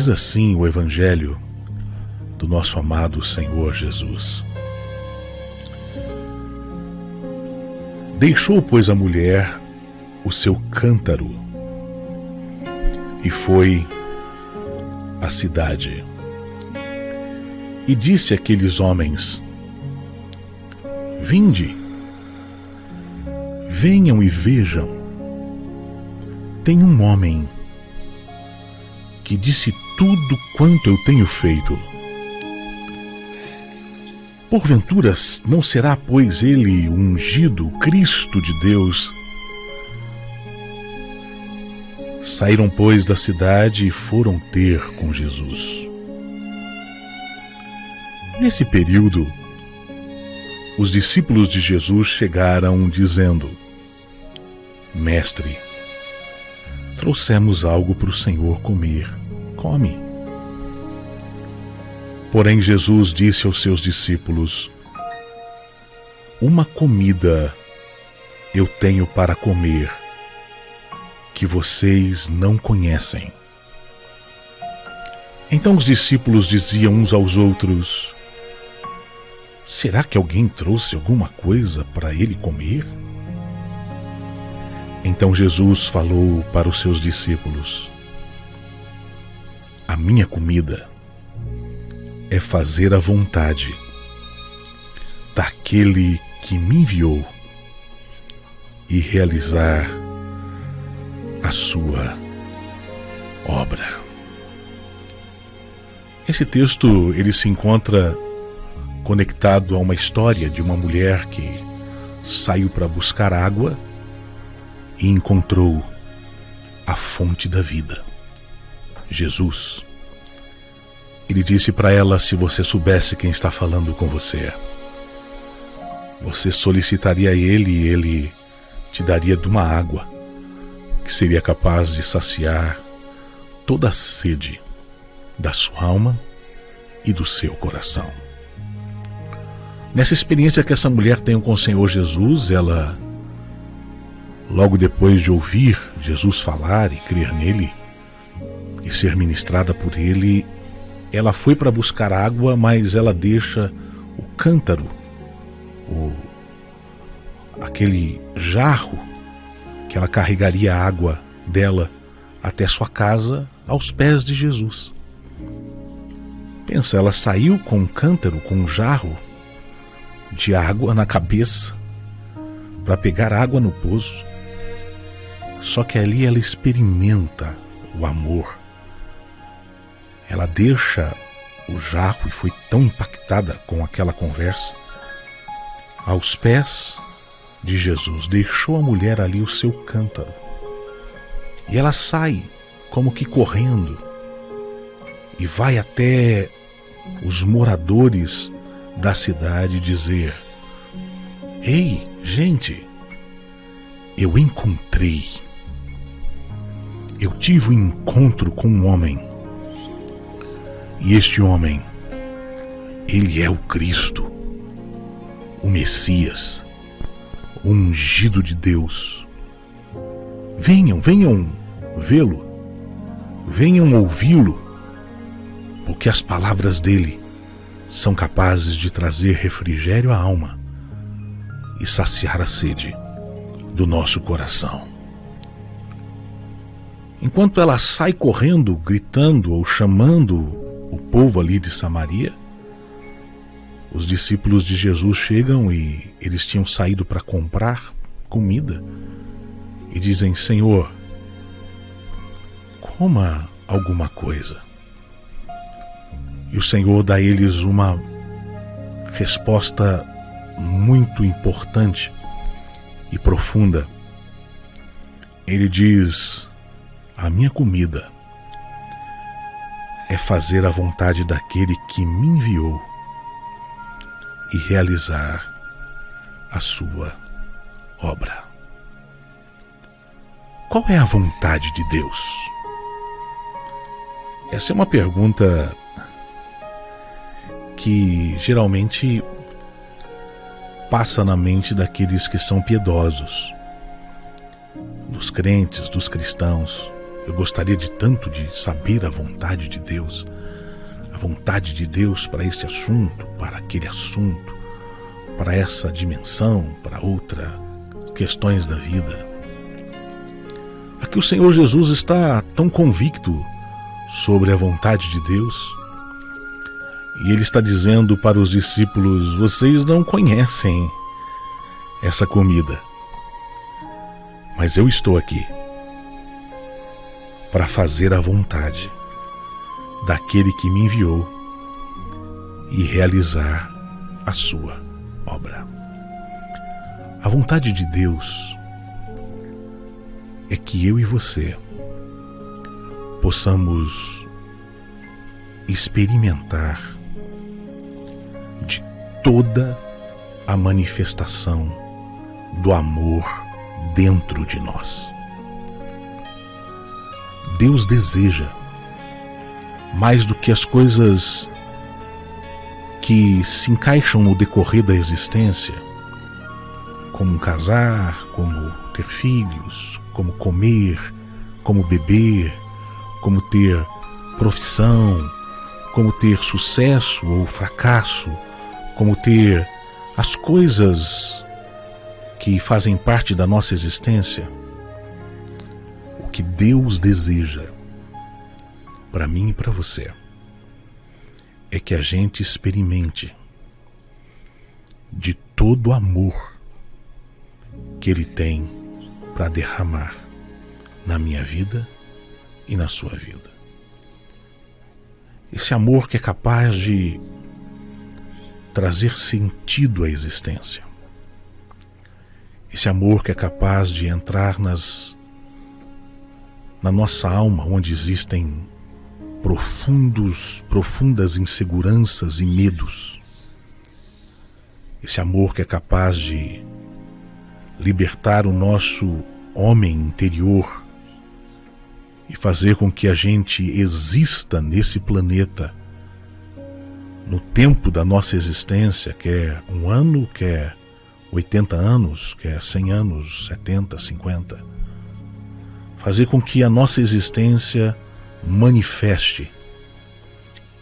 Diz assim o Evangelho do nosso amado Senhor Jesus. Deixou, pois, a mulher o seu cântaro e foi à cidade. E disse àqueles homens: Vinde, venham e vejam. Tem um homem que disse tudo quanto eu tenho feito. Porventura não será, pois, ele o ungido, Cristo de Deus? Saíram, pois, da cidade e foram ter com Jesus. Nesse período, os discípulos de Jesus chegaram dizendo: Mestre, trouxemos algo para o Senhor comer. Come. Porém, Jesus disse aos seus discípulos: Uma comida eu tenho para comer, que vocês não conhecem. Então os discípulos diziam uns aos outros: Será que alguém trouxe alguma coisa para ele comer? Então Jesus falou para os seus discípulos: A minha comida é fazer a vontade daquele que me enviou e realizar a sua obra. Esse texto ele se encontra conectado a uma história de uma mulher que saiu para buscar água e encontrou a fonte da vida, Jesus. Ele disse para ela: se você soubesse quem está falando com você, você solicitaria a ele e ele te daria de uma água que seria capaz de saciar toda a sede da sua alma e do seu coração. Nessa experiência que essa mulher tem com o Senhor Jesus, ela, logo depois de ouvir Jesus falar e crer nele e ser ministrada por ele, ela foi para buscar água, mas ela deixa o cântaro, aquele jarro que ela carregaria a água dela até sua casa, aos pés de Jesus. Pensa, ela saiu com um cântaro, com um jarro de água na cabeça para pegar água no poço. Só que ali ela experimenta o amor. Ela deixa o jarro e foi tão impactada com aquela conversa aos pés de Jesus. Deixou a mulher ali o seu cântaro e ela sai como que correndo e vai até os moradores da cidade dizer: Ei, gente, eu tive um encontro com um homem, e este homem, ele é o Cristo, o Messias, o ungido de Deus. Venham vê-lo, venham ouvi-lo, porque as palavras dele são capazes de trazer refrigério à alma e saciar a sede do nosso coração. Enquanto ela sai correndo, gritando ou chamando o povo ali de Samaria, os discípulos de Jesus chegam e eles tinham saído para comprar comida e dizem: Senhor, coma alguma coisa. E o Senhor dá a eles uma resposta muito importante e profunda. Ele diz: a minha comida é fazer a vontade daquele que me enviou e realizar a sua obra. Qual é a vontade de Deus? Essa é uma pergunta que geralmente passa na mente daqueles que são piedosos, dos crentes, dos cristãos. Eu gostaria de tanto de saber a vontade de Deus. A vontade de Deus para esse assunto, para aquele assunto, para essa dimensão, para outras questões da vida. Aqui o Senhor Jesus está tão convicto sobre a vontade de Deus, e Ele está dizendo para os discípulos: vocês não conhecem essa comida, mas eu estou aqui para fazer a vontade daquele que me enviou e realizar a sua obra. A vontade de Deus é que eu e você possamos experimentar de toda a manifestação do amor dentro de nós. Deus deseja, mais do que as coisas que se encaixam no decorrer da existência, como casar, como ter filhos, como comer, como beber, como ter profissão, como ter sucesso ou fracasso, como ter as coisas que fazem parte da nossa existência. O que Deus deseja para mim e para você é que a gente experimente de todo o amor que Ele tem para derramar na minha vida e na sua vida. Esse amor que é capaz de trazer sentido à existência. Esse amor que é capaz de entrar na nossa alma, onde existem profundas inseguranças e medos. Esse amor que é capaz de libertar o nosso homem interior e fazer com que a gente exista nesse planeta no tempo da nossa existência, quer 1 ano, quer 80 anos, quer 100 anos, 70, 50. Fazer com que a nossa existência manifeste,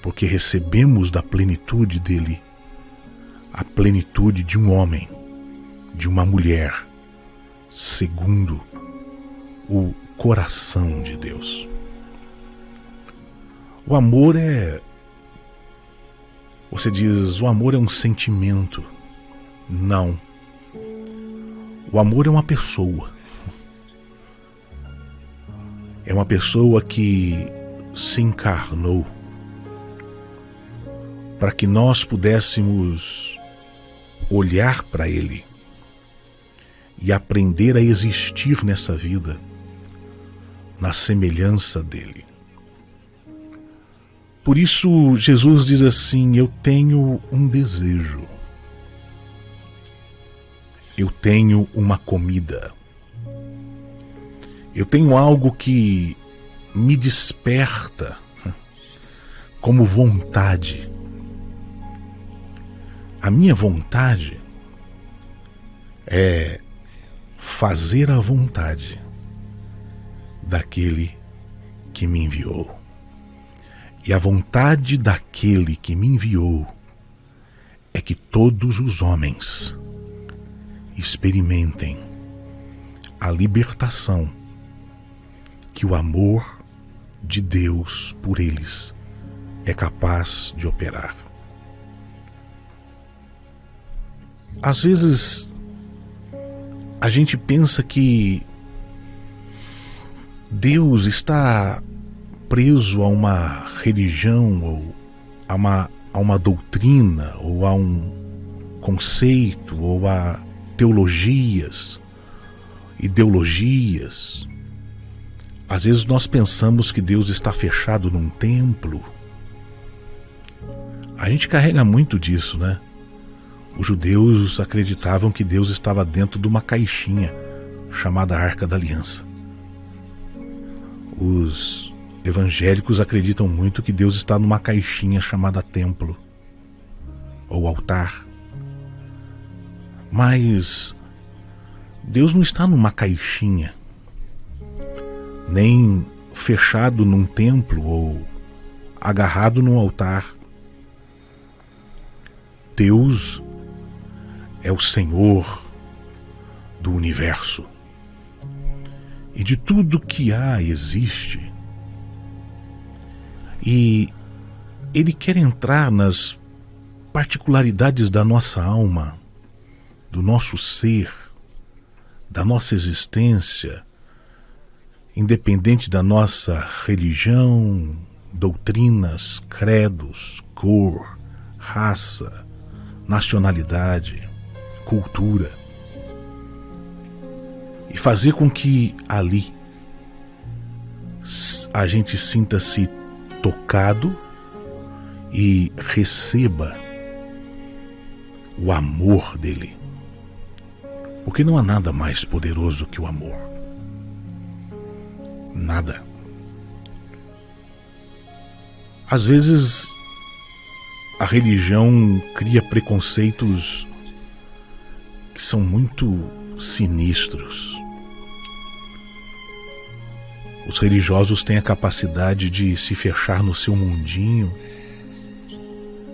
porque recebemos da plenitude dele a plenitude de um homem, de uma mulher, segundo o coração de Deus. O amor você diz, o amor é um sentimento. Não. O amor é uma pessoa. É uma pessoa que se encarnou para que nós pudéssemos olhar para Ele e aprender a existir nessa vida na semelhança dele. Por isso Jesus diz assim: eu tenho um desejo, eu tenho uma comida, eu tenho algo que me desperta como vontade. A minha vontade é fazer a vontade daquele que me enviou. E a vontade daquele que me enviou é que todos os homens experimentem a libertação que o amor de Deus por eles é capaz de operar. Às vezes a gente pensa que Deus está preso a uma religião ou a uma doutrina ou a um conceito ou a teologias, ideologias. Às vezes nós pensamos que Deus está fechado num templo. A gente carrega muito disso, né? Os judeus acreditavam que Deus estava dentro de uma caixinha chamada Arca da Aliança. Os evangélicos acreditam muito que Deus está numa caixinha chamada templo ou altar. Mas Deus não está numa caixinha, nem fechado num templo ou agarrado num altar. Deus é o Senhor do universo. E de tudo que há existe. E Ele quer entrar nas particularidades da nossa alma, do nosso ser, da nossa existência, independente da nossa religião, doutrinas, credos, cor, raça, nacionalidade, cultura, e fazer com que ali a gente sinta-se tocado e receba o amor dele. Porque não há nada mais poderoso que o amor. Nada. Às vezes a religião cria preconceitos que são muito sinistros. Os religiosos têm a capacidade de se fechar no seu mundinho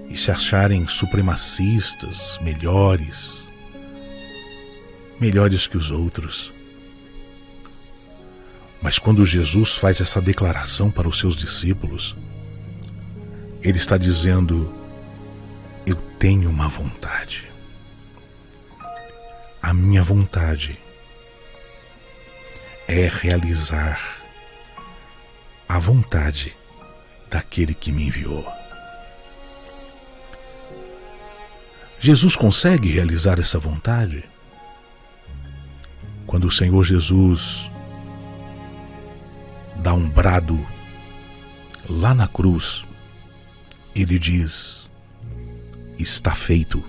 e se acharem supremacistas, melhores que os outros. Mas quando Jesus faz essa declaração para os seus discípulos, ele está dizendo: eu tenho uma vontade. A minha vontade é realizar a vontade daquele que me enviou. Jesus consegue realizar essa vontade? Quando o Senhor Jesus dá um brado lá na cruz, ele diz: está feito.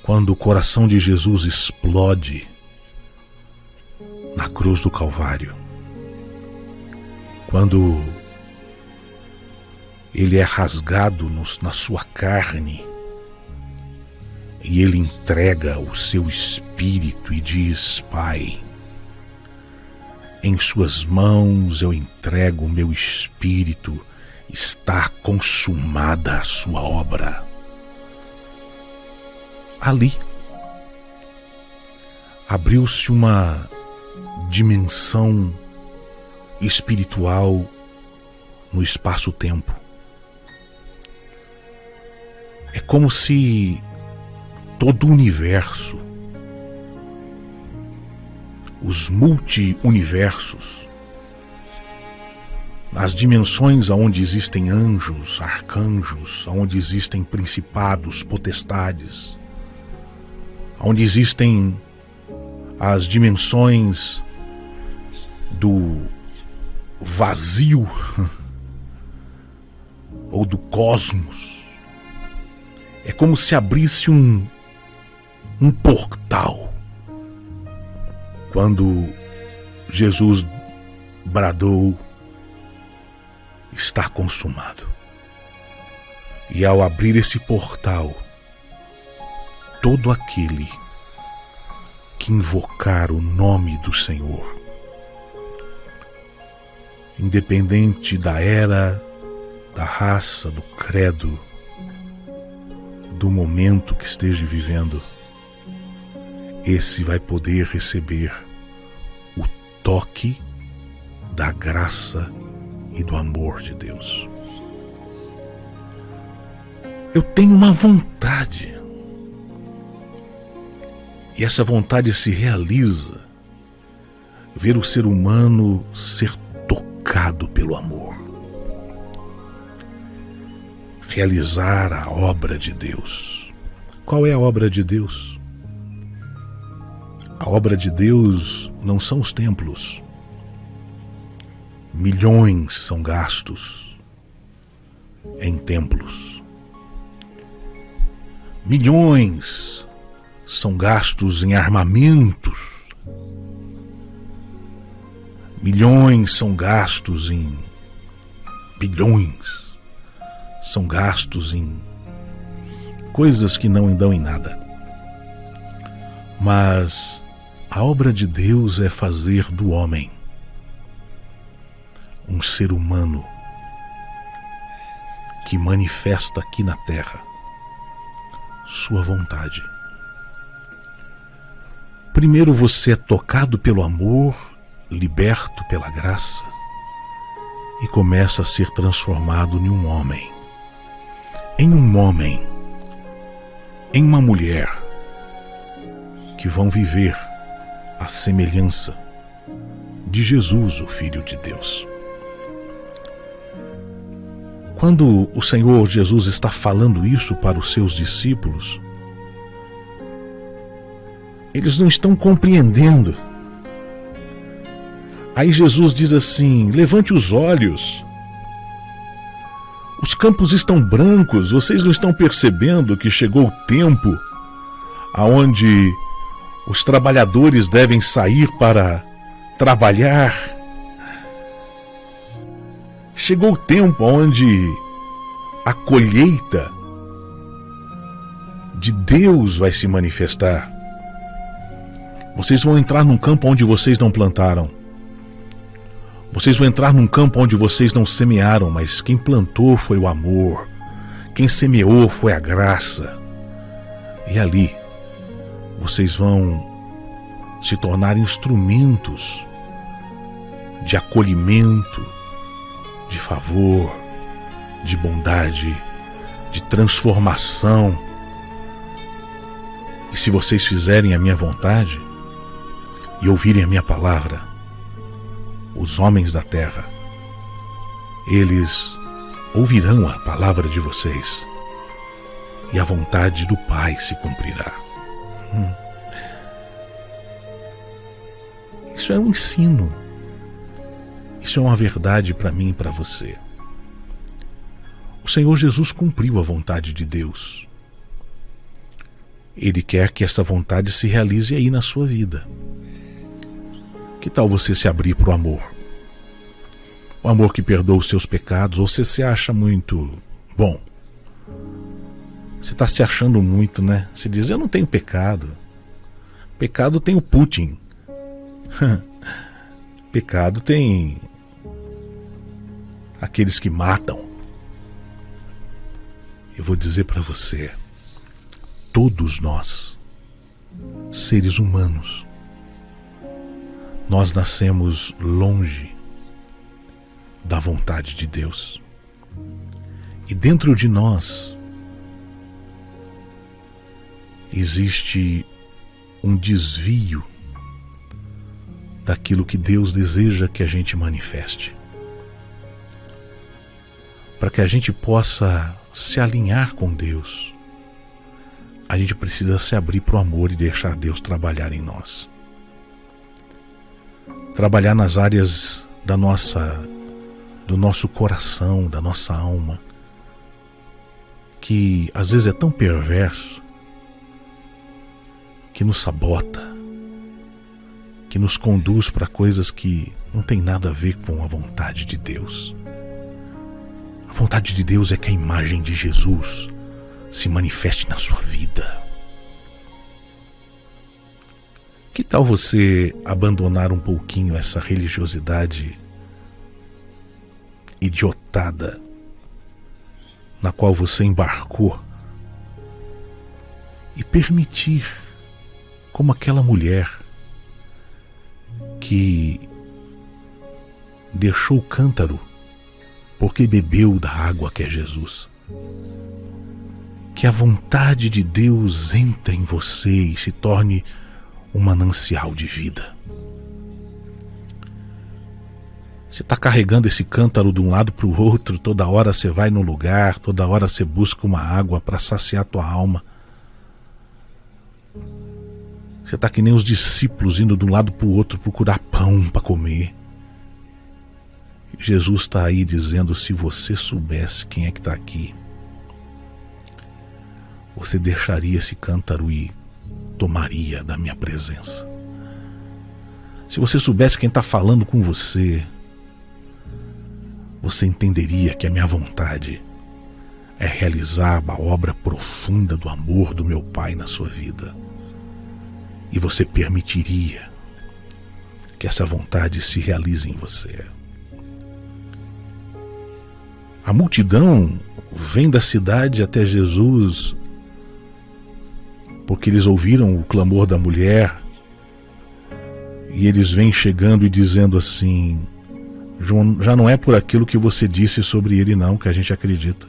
Quando o coração de Jesus explode na cruz do Calvário, quando ele é rasgado na sua carne e ele entrega o seu espírito e diz: Pai, em suas mãos eu entrego o meu espírito, está consumada a sua obra. Ali abriu-se uma dimensão espiritual no espaço-tempo. É como se todo o universo, os multi-universos, as dimensões onde existem anjos, arcanjos, onde existem principados, potestades, onde existem as dimensões do vazio ou do cosmos. É como se abrisse um portal. Quando Jesus bradou: está consumado. E ao abrir esse portal, todo aquele que invocar o nome do Senhor, independente da era, da raça, do credo, do momento que esteja vivendo, esse vai poder receber o toque da graça e do amor de Deus. Eu tenho uma vontade, e essa vontade se realiza ver o ser humano ser tocado pelo amor, realizar a obra de Deus. Qual é a obra de Deus? A obra de Deus não são os templos. Milhões são gastos em templos. Milhões são gastos em armamentos. Milhões são gastos em bilhões. São gastos em coisas que não dão em nada. Mas a obra de Deus é fazer do homem um ser humano que manifesta aqui na terra sua vontade. Primeiro você é tocado pelo amor, liberto pela graça e começa a ser transformado em um homem, em uma mulher que vão viver a semelhança de Jesus, o Filho de Deus. Quando o Senhor Jesus está falando isso para os seus discípulos, eles não estão compreendendo. Aí Jesus diz assim: levante os olhos, os campos estão brancos, vocês não estão percebendo que chegou o tempo aonde os trabalhadores devem sair para trabalhar? Chegou o tempo onde a colheita de Deus vai se manifestar. Vocês vão entrar num campo onde vocês não plantaram. Vocês vão entrar num campo onde vocês não semearam, mas quem plantou foi o amor. Quem semeou foi a graça. E ali vocês vão se tornar instrumentos de acolhimento, de favor, de bondade, de transformação. E se vocês fizerem a minha vontade e ouvirem a minha palavra, os homens da terra, eles ouvirão a palavra de vocês e a vontade do Pai se cumprirá. Isso é um ensino. Isso é uma verdade para mim e para você. O Senhor Jesus cumpriu a vontade de Deus. Ele quer que essa vontade se realize aí na sua vida. Que tal você se abrir para o amor? O amor que perdoa os seus pecados. Ou você se acha muito bom? Você está se achando muito, né? Você diz: eu não tenho pecado. Pecado tem o Putin. Pecado tem aqueles que matam. Eu vou dizer para você: todos nós, seres humanos, nós nascemos longe da vontade de Deus. E dentro de nós existe um desvio daquilo que Deus deseja que a gente manifeste. Para que a gente possa se alinhar com Deus, a gente precisa se abrir para o amor e deixar Deus trabalhar em nós. Trabalhar nas áreas do nosso coração, da nossa alma, que às vezes é tão perverso, que nos sabota, que nos conduz para coisas que não tem nada a ver com a vontade de Deus. A vontade de Deus é que a imagem de Jesus se manifeste na sua vida. Que tal você abandonar um pouquinho essa religiosidade idiotada na qual você embarcou e permitir, como aquela mulher que deixou o cântaro porque bebeu da água que é Jesus, que a vontade de Deus entre em você e se torne um manancial de vida. Você está carregando esse cântaro de um lado para o outro, toda hora você vai num lugar, toda hora você busca uma água para saciar tua alma. Você está que nem os discípulos indo de um lado para o outro procurar pão para comer. Jesus está aí dizendo: se você soubesse quem é que está aqui, você deixaria esse cântaro e tomaria da minha presença. Se você soubesse quem está falando com você, você entenderia que a minha vontade é realizar a obra profunda do amor do meu Pai na sua vida. E você permitiria que essa vontade se realize em você. A multidão vem da cidade até Jesus porque eles ouviram o clamor da mulher e eles vêm chegando e dizendo assim: João, já não é por aquilo que você disse sobre ele não que a gente acredita.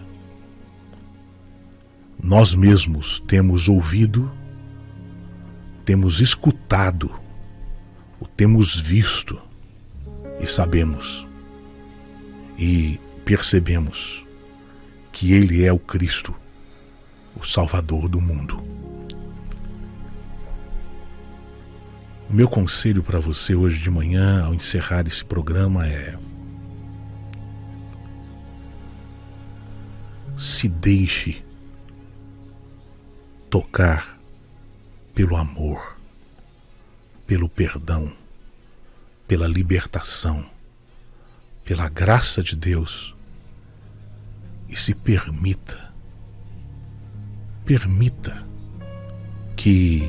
Nós mesmos temos ouvido, temos escutado, o temos visto e sabemos e percebemos que ele é o Cristo, o Salvador do mundo. O meu conselho para você hoje de manhã, ao encerrar esse programa, é: se deixe tocar pelo amor, pelo perdão, pela libertação, pela graça de Deus, e se permita que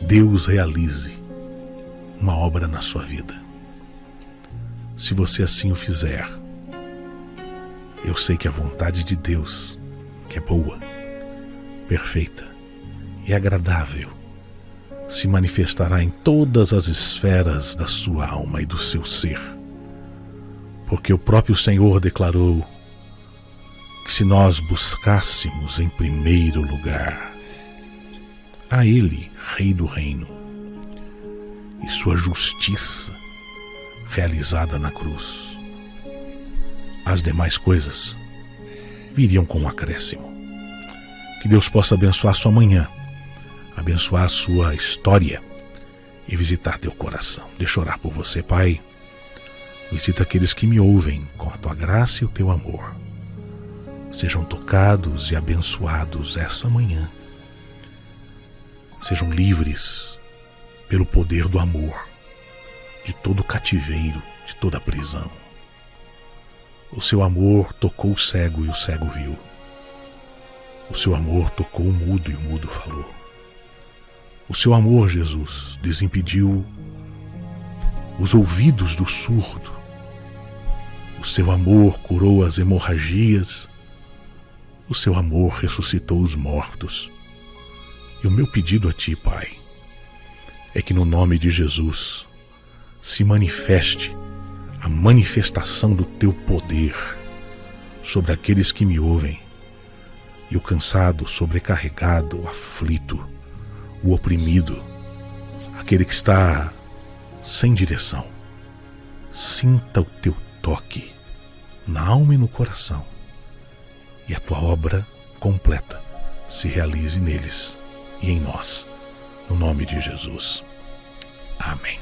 Deus realize uma obra na sua vida. Se você assim o fizer, eu sei que a vontade de Deus, que é boa, perfeita e agradável, se manifestará em todas as esferas da sua alma e do seu ser. Porque o próprio Senhor declarou que se nós buscássemos em primeiro lugar a Ele, Rei do Reino, e sua justiça realizada na cruz, as demais coisas viriam com um acréscimo. Que Deus possa abençoar sua manhã, abençoar a sua história e visitar teu coração. Deixa eu orar por você, Pai. Visita aqueles que me ouvem com a tua graça e o teu amor. Sejam tocados e abençoados essa manhã. Sejam livres pelo poder do amor, de todo cativeiro, de toda prisão. O seu amor tocou o cego e o cego viu. O seu amor tocou o mudo e o mudo falou. O seu amor, Jesus, desimpediu os ouvidos do surdo. O seu amor curou as hemorragias. O seu amor ressuscitou os mortos. E o meu pedido a Ti, Pai, é que no nome de Jesus se manifeste a manifestação do Teu poder sobre aqueles que me ouvem, e o cansado, sobrecarregado, o aflito, o oprimido, aquele que está sem direção, sinta o Teu toque na alma e no coração, e a Tua obra completa se realize neles e em nós, no nome de Jesus. Amém.